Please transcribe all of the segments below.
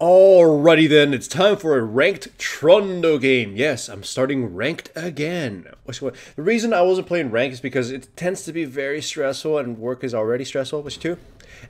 Alrighty then, it's time for a ranked Trundle game. Yes, I'm starting ranked again. The reason I wasn't playing ranked is because it tends to be very stressful and work is already stressful, which too.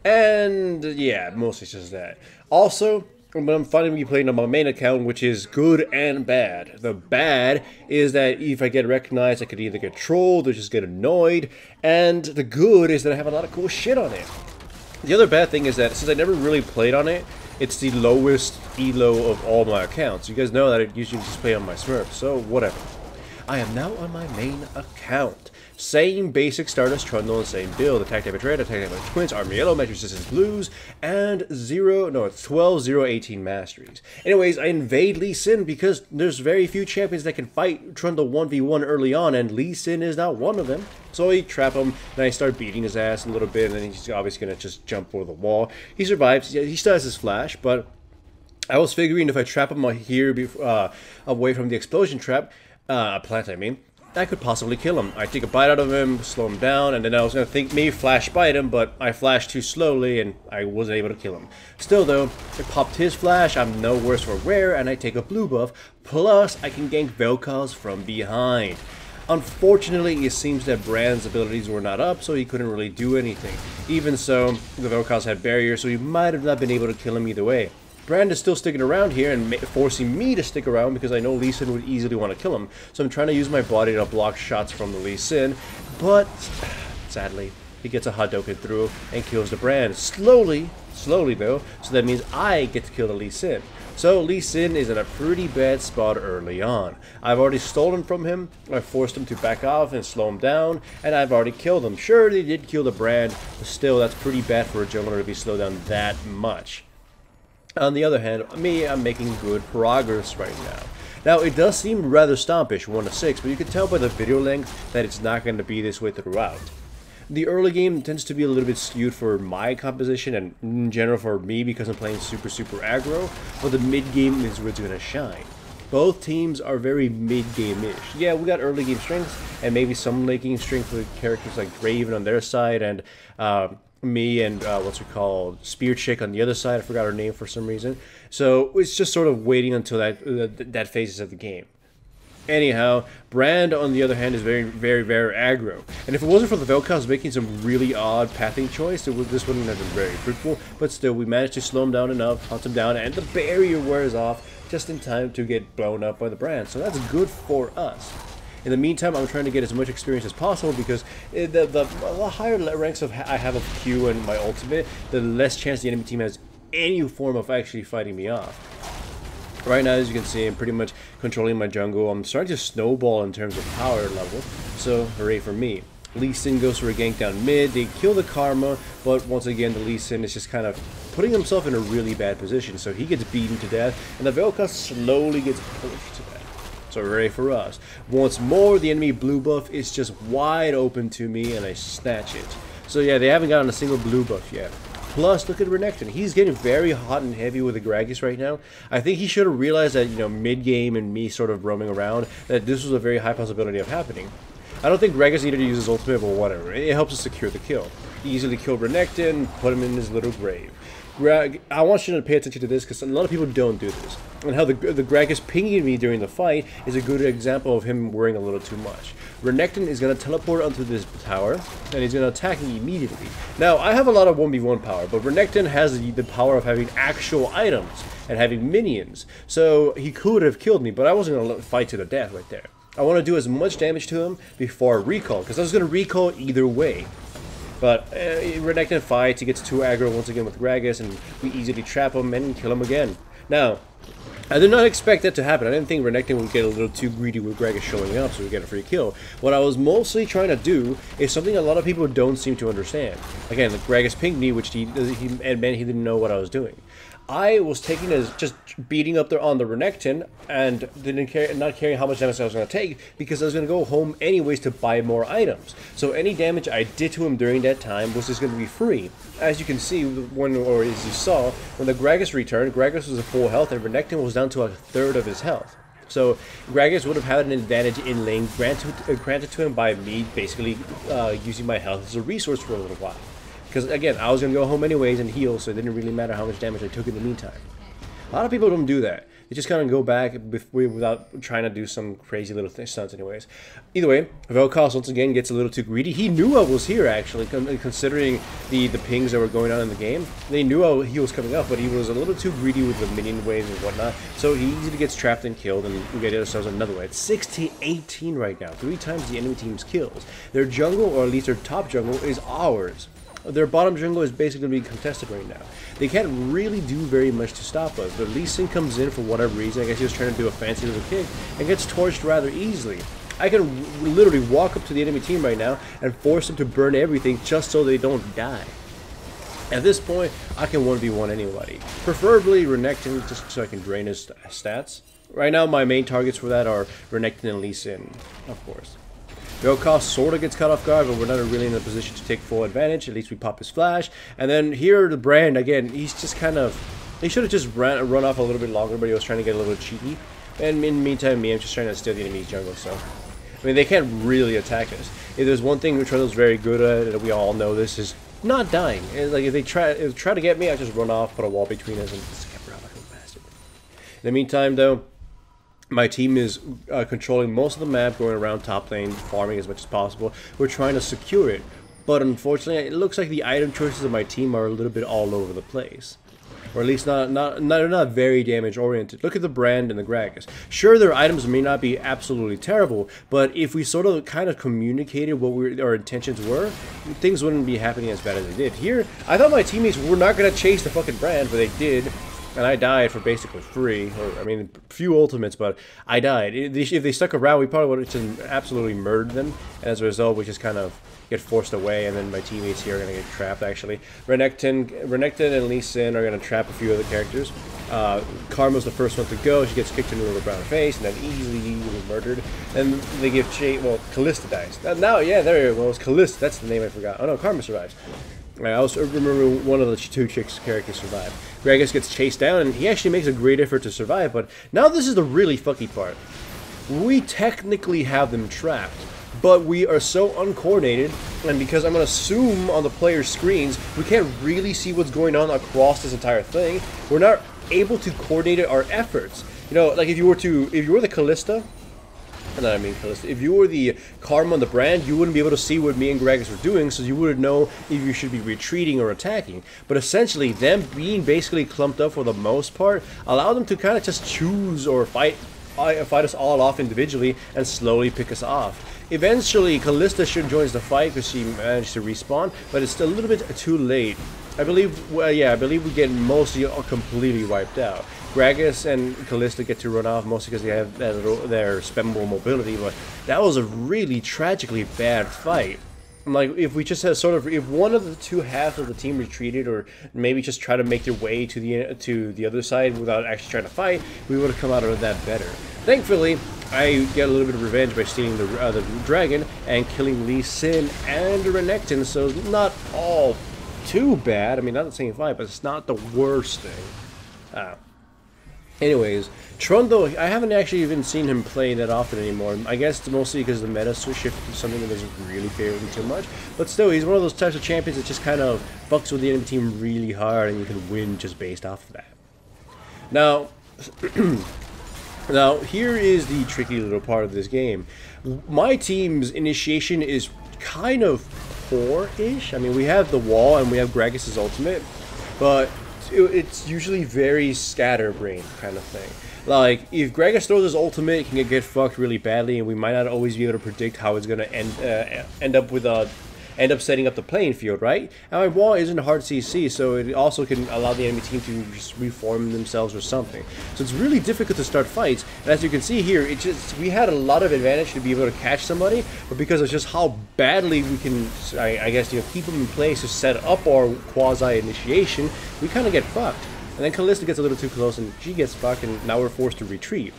And yeah, mostly it's just that. Also, but I'm finally playing on my main account, which is good and bad. The bad is that if I get recognized, I could either get trolled or just get annoyed. And the good is that I have a lot of cool shit on it. The other bad thing is that since I never really played on it, it's the lowest elo of all my accounts. You guys know that I usually just play on my Smurf, so whatever. I am now on my main account. Same basic start as Trundle and same build. Attack damage red, attack damage twins, armor yellow, magic resistance blues, and 12, 0, 18 masteries. Anyways, I invade Lee Sin because there's very few champions that can fight Trundle 1v1 early on, and Lee Sin is not one of them. So I trap him, then I start beating his ass a little bit, and then he's obviously going to just jump over the wall. He survives, he still has his flash, but I was figuring if I trap him here away from the explosion trap, plant I mean, I could possibly kill him. I take a bite out of him, slow him down, and then I was going to think maybe flash bite him, but I flashed too slowly and I wasn't able to kill him. Still though, I popped his flash, I'm no worse for wear, and I take a blue buff, plus I can gank Vel'Koz from behind. Unfortunately, it seems that Brand's abilities were not up, so he couldn't really do anything. Even so, the Vel'Koz had barriers, so he might have not been able to kill him either way. Brand is still sticking around here and forcing me to stick around because I know Lee Sin would easily want to kill him. So I'm trying to use my body to block shots from the Lee Sin, but sadly, he gets a Hadouken through and kills the Brand. Slowly though, so that means I get to kill the Lee Sin. So Lee Sin is in a pretty bad spot early on. I've already stolen from him, I forced him to back off and slow him down, and I've already killed him. Sure, they did kill the Brand, but still, that's pretty bad for a jungler to be slowed down that much. On the other hand, I'm making good progress right now. Now, it does seem rather stompish, 1-6, but you can tell by the video length that it's not going to be this way throughout. The early game tends to be a little bit skewed for my composition and in general for me because I'm playing super aggro, but the mid game is where it's going to shine. Both teams are very mid-game-ish. Yeah, we got early game strength and maybe some late game strength with characters like Raven on their side and me and what's it called, Spear Chick on the other side. I forgot her name for some reason. So it's just sort of waiting until that phases of the game. Anyhow, Brand on the other hand is very aggro. And if it wasn't for the Vel'Koz making some really odd pathing choice, this wouldn't have been very fruitful. But still, we managed to slow him down enough, hunt him down, and the barrier wears off just in time to get blown up by the Brand. So that's good for us. In the meantime, I'm trying to get as much experience as possible because the higher ranks I have of Q and my ultimate, the less chance the enemy team has any form of actually fighting me off. Right now, as you can see, I'm pretty much controlling my jungle. I'm starting to snowball in terms of power level, so hooray for me. Lee Sin goes for a gank down mid, they kill the Karma, but once again the Lee Sin is just kind of putting himself in a really bad position, so he gets beaten to death, and the Vel'Koz slowly gets pushed to death. So hooray for us. Once more, the enemy blue buff is just wide open to me, and I snatch it. So yeah, they haven't gotten a single blue buff yet. Plus, look at Renekton. He's getting very hot and heavy with the Gragas right now. I think he should have realized that, you know, mid-game and me sort of roaming around, that this was a very high possibility of happening. I don't think Gragas needed to use his ultimate, but whatever. It helps us secure the kill. Easily kill Renekton, put him in his little grave. I want you to pay attention to this because a lot of people don't do this. And how the Gragas pinging me during the fight is a good example of him worrying a little too much. Renekton is going to teleport onto this tower, and he's going to attack me immediately. Now, I have a lot of 1v1 power, but Renekton has the power of having actual items and having minions. So he could have killed me, but I wasn't going to fight to the death right there. I want to do as much damage to him before I recall, because I was going to recall either way. But Renekton fights, he gets too aggro once again with Gragas, and we easily trap him and kill him again. Now, I did not expect that to happen. I didn't think Renekton would get a little too greedy with Gragas showing up so we get a free kill. What I was mostly trying to do is something a lot of people don't seem to understand. Again, the Gragas pinged me, which he admitted he didn't know what I was doing. I was taking as just beating up on the Renekton and not caring how much damage I was going to take because I was going to go home anyways to buy more items. So any damage I did to him during that time was just going to be free. As you can see, or as you saw, when the Gragas returned, Gragas was at full health and Renekton was down to a third of his health. So Gragas would have had an advantage in lane granted to him by me basically using my health as a resource for a little while. Because again, I was going to go home anyways and heal, so it didn't really matter how much damage I took in the meantime. A lot of people don't do that. They just kind of go back without trying to do some crazy little stunts anyways. Either way, Vel'Koz once again gets a little too greedy. He knew I was here, actually, considering the pings that were going on in the game. They knew he was coming up, but he was a little too greedy with the minion waves and whatnot. So he easily gets trapped and killed, and we get ourselves another one. It's 6-18 right now. 3 times the enemy team's kills. Their jungle, or at least their top jungle, is ours. Their bottom jungle is basically going to be contested right now. They can't really do very much to stop us, but Lee Sin comes in for whatever reason. I guess he was trying to do a fancy little kick and gets torched rather easily. I can literally walk up to the enemy team right now and force them to burn everything just so they don't die. At this point, I can 1v1 anybody. Preferably Renekton, just so I can drain his stats. Right now, my main targets for that are Renekton and Lee Sin, of course. Vel'Koz sort of gets caught off guard, but we're not really in a position to take full advantage. At least we pop his flash. And then here, the Brand, again, he's just kind of... He should have just run off a little bit longer, but he was trying to get a little cheeky. And in the meantime, I'm just trying to steal the enemy's jungle, so... I mean, they can't really attack us. If there's one thing Trundle's very good at, and we all know this, is not dying. Like, if they try to get me, I just run off, put a wall between us, and just get around like a bastard. In the meantime, though... My team is controlling most of the map, going around top lane, farming as much as possible. We're trying to secure it, but unfortunately, it looks like the item choices of my team are a little bit all over the place. Or at least not very damage oriented. Look at the Brand and the Gragas. Sure, their items may not be absolutely terrible, but if we sort of kind of communicated what our intentions were, things wouldn't be happening as bad as they did. Here, I thought my teammates were not going to chase the fucking Brand, but they did. And I died for basically free, or I mean, a few ultimates, but I died. If they stuck around, we probably would have just absolutely murdered them, and as a result, we just kind of get forced away, and then my teammates here are going to get trapped, actually. Renekton and Lee Sin are going to trap a few other characters. Karma's the first one to go. She gets kicked into the brown face, and then easily murdered. And they give chase. Well, Callista dies. Now, yeah, there you go. It was Callista. That's the name I forgot. Oh, no, Karma survives. I also remember one of the 2 chicks' characters survived. Gragas gets chased down, and he actually makes a great effort to survive, but now this is the really fucky part. We technically have them trapped, but we are so uncoordinated, and because I'm going to zoom on the player's screens, we can't really see what's going on across this entire thing. We're not able to coordinate our efforts. You know, like if you were the Callista, if you were the Karma on the Brand, you wouldn't be able to see what me and Gragas were doing, so you wouldn't know if you should be retreating or attacking. But essentially, them being basically clumped up for the most part allowed them to kind of just choose or fight us all off individually and slowly pick us off. Eventually, Callista should join the fight because she managed to respawn, but it's a little bit too late. I believe we get mostly completely wiped out. Gragas and Callista get to run off mostly because they have their spendable mobility, but that was a really tragically bad fight. Like, if we just had if one of the 2 halves of the team retreated, or maybe just try to make their way to the other side without actually trying to fight, we would have come out of that better. Thankfully, I get a little bit of revenge by stealing the dragon and killing Lee Sin and Renekton, so it's not all too bad. I mean, not the same fight, but it's not the worst thing. Anyways, Trundle, I haven't actually even seen him play that often anymore. I guess it's mostly because the meta shifted to something that doesn't really favor him too much. But still, he's one of those types of champions that just kind of fucks with the enemy team really hard, and you can win just based off of that. Now, here is the tricky little part of this game. My team's initiation is kind of poor-ish. I mean, we have the wall and we have Gragas' ultimate, but it's usually very scatterbrained kind of thing. Like, if Gragas throws his ultimate, it can get fucked really badly, and we might not always be able to predict how it's going to end up setting up the playing field, right? And my wall isn't hard CC, so it also can allow the enemy team to just reform themselves or something. So it's really difficult to start fights, and as you can see here, we had a lot of advantage to be able to catch somebody, but because of just how badly we can, I guess, keep them in place to set up our quasi-initiation, we kind of get fucked. And then Callista gets a little too close, and she gets fucked, and now we're forced to retreat.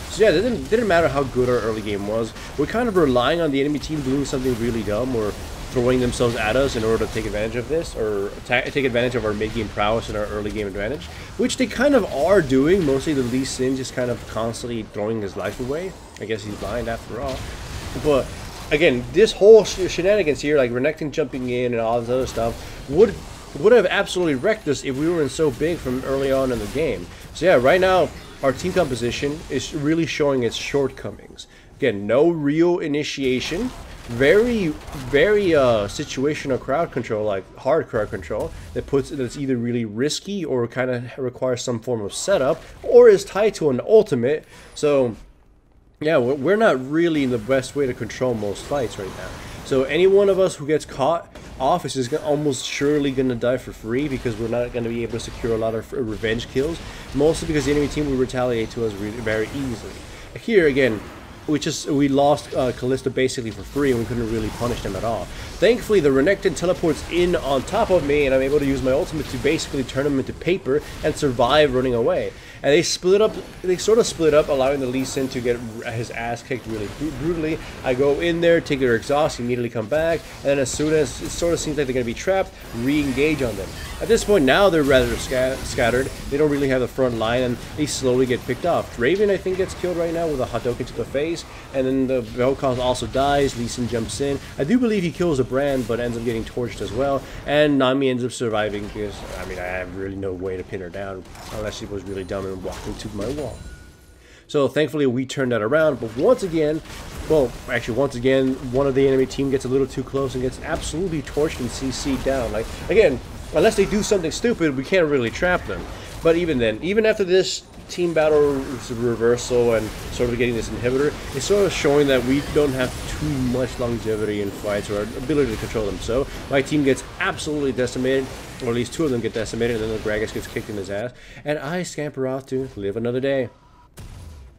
So yeah, it didn't matter how good our early game was. We're kind of relying on the enemy team doing something really dumb, or throwing themselves at us in order to take advantage of this, or take advantage of our mid-game prowess and our early game advantage, which they kind of are doing. Mostly the Lee Sin just kind of constantly throwing his life away. I guess he's blind after all. But again, this whole shenanigans here, like Renekton jumping in and all this other stuff, would have absolutely wrecked us if we were in so big from early on in the game. So yeah, right now our team composition is really showing its shortcomings. Again, no real initiation, very situational crowd control, like hard crowd control, that's either really risky or kind of requires some form of setup, or is tied to an ultimate. So yeah, we're not really in the best way to control most fights right now. So any one of us who gets caught off is just almost surely going to die for free, because we're not going to be able to secure a lot of revenge kills, mostly because the enemy team will retaliate to us very easily. Here again, we lost Callista basically for free, and we couldn't really punish them at all. Thankfully, the Renekton teleports in on top of me, and I'm able to use my ultimate to basically turn them into paper and survive running away. And they sort of split up, allowing the Lee Sin to get his ass kicked really brutally. I go in there, take their exhaust, immediately come back, and then as soon as it sort of seems like they're going to be trapped, re-engage on them. At this point now they're rather scattered, they don't really have the front line, and they slowly get picked off. Raven, I think, gets killed right now with a Hadouken to the face, and then the Vel'Koz also dies. Lee Sin jumps in. I do believe he kills a brand, but ends up getting torched as well, and Nami ends up surviving because, I mean, I have really no way to pin her down unless she was really dumb and walked into my wall. So thankfully we turned that around, but once again, one of the enemy team gets a little too close and gets absolutely torched and CC'd down. Like, again, unless they do something stupid, we can't really trap them. But even then, even after this team battle reversal and sort of getting this inhibitor, it's sort of showing that we don't have too much longevity in fights or ability to control them. So my team gets absolutely decimated, or at least two of them get decimated, and then the Gragas gets kicked in his ass, and I scamper off to live another day.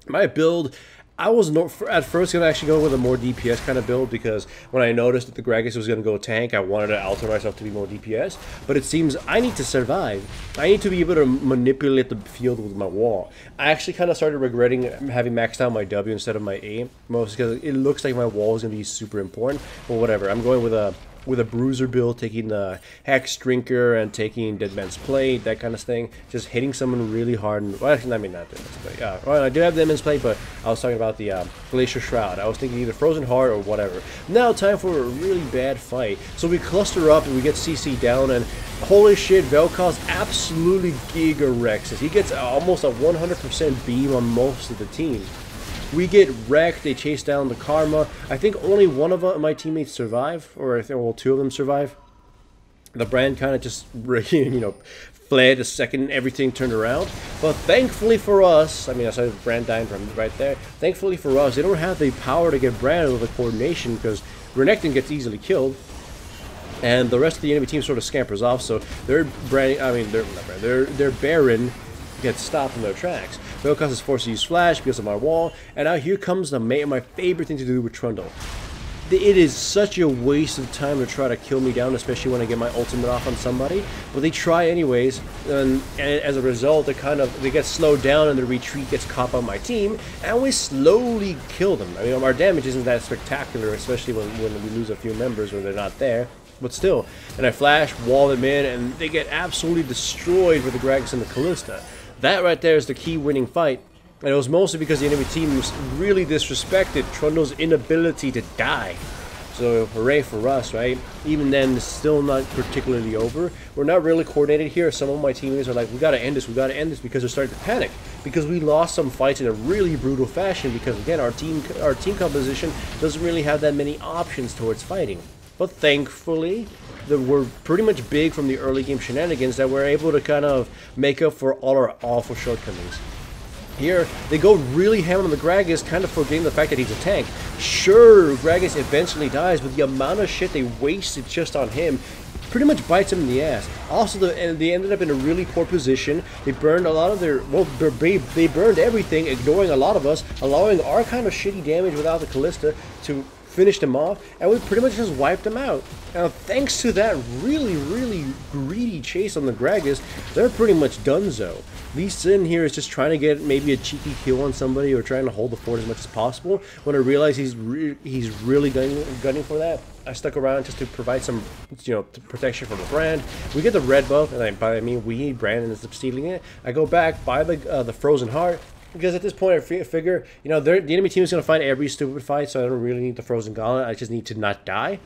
My build, I was at first going to actually go with a more DPS kind of build, because when I noticed that the Gragas was going to go tank, I wanted to alter myself to be more DPS. But it seems I need to survive. I need to be able to manipulate the field with my wall. I actually kind of started regretting having maxed out my W instead of my A, mostly because it looks like my wall is going to be super important. But whatever, I'm going with a bruiser build, taking the Hex Drinker and taking Dead Man's Plate, that kind of thing. Just hitting someone really hard. And, well, actually, I mean, not Dead Man's Plate. Yeah, well, I do have Dead Man's Plate, but I was talking about the Glacier Shroud. I was thinking either Frozen Heart or whatever. Now, time for a really bad fight. So we cluster up and we get CC down, and holy shit, Vel'Koz absolutely giga-wrecks us. He gets almost a 100% beam on most of the team. We get wrecked. They chase down the Karma. I think only one of my teammates survive, or I think, well, two of them survive. The brand kind of just, you know, fled the second everything turned around. But thankfully for us, I mean, I saw Brand dying from right there. Thankfully for us, they don't have the power to get Brand with the coordination, because Renekton gets easily killed, and the rest of the enemy team sort of scampers off. So their Baron gets stopped in their tracks. Vel'Koz is forced to use Flash because of my wall, and now here comes my favorite thing to do with Trundle. It is such a waste of time to try to kill me down, especially when I get my ultimate off on somebody, but they try anyways, and as a result, they get slowed down, and the retreat gets caught by my team, and we slowly kill them. I mean, our damage isn't that spectacular, especially when we lose a few members when they're not there. But still, and I flash, wall them in, and they get absolutely destroyed with the Gragas and the Callista. That right there is the key winning fight, and it was mostly because the enemy team really disrespected Trundle's inability to die. So hooray for us, right? Even then, it's still not particularly over. We're not really coordinated here. Some of my teammates are like, we gotta end this, because they're starting to panic, because we lost some fights in a really brutal fashion, because again, our team composition doesn't really have that many options towards fighting. But thankfully, we're pretty much big from the early game shenanigans that we're able to kind of make up for all our awful shortcomings. Here, they go really ham on the Gragas, kind of forgetting the fact that he's a tank. Sure, Gragas eventually dies, but the amount of shit they wasted just on him pretty much bites him in the ass. Also, they ended up in a really poor position. They burned a lot of their, well, they burned everything, ignoring a lot of us, allowing our kind of shitty damage without the Callista to finish them off, and we pretty much just wiped them out. Now, thanks to that really greedy chase on the Gragas, they're pretty much donezo. Lee Sin here is just trying to get maybe a cheeky kill on somebody, or trying to hold the fort as much as possible. When I realized he's really gunning for that, I stuck around just to provide some, you know, protection from the brand. We get the red buff, and by I mean we, Brand ends up stealing it. I go back, buy the Frozen Heart, because at this point I figure, you know, the enemy team is going to find every stupid fight, so I don't really need the Frozen Gauntlet. I just need to not die.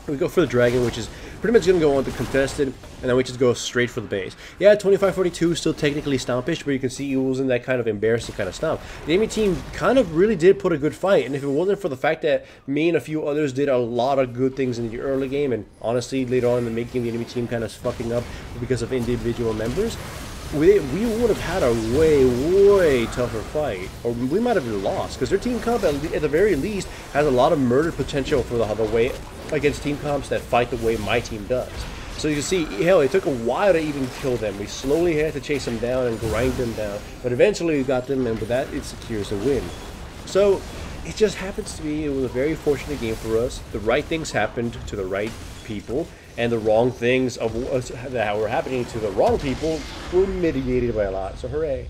We go for the dragon, which is pretty much going to go on the contested, and then we just go straight for the base. Yeah, 25-42 is still technically stompish, but you can see he was in that kind of embarrassing kind of stomp. The enemy team kind of really did put a good fight, and if it wasn't for the fact that me and a few others did a lot of good things in the early game, and honestly later on in the mid-game the enemy team kind of fucking up because of individual members, we would have had a way tougher fight, or we might have been lost, because their team comp at the very least has a lot of murder potential for the way against team comps that fight the way my team does. So you can see, hell, it took a while to even kill them. We slowly had to chase them down and grind them down, but eventually we got them, and with that it secures a win. So it just happens to be, it was a very fortunate game for us. The right things happened to the right people, and the wrong things that were happening to the wrong people were mitigated by a lot. So hooray.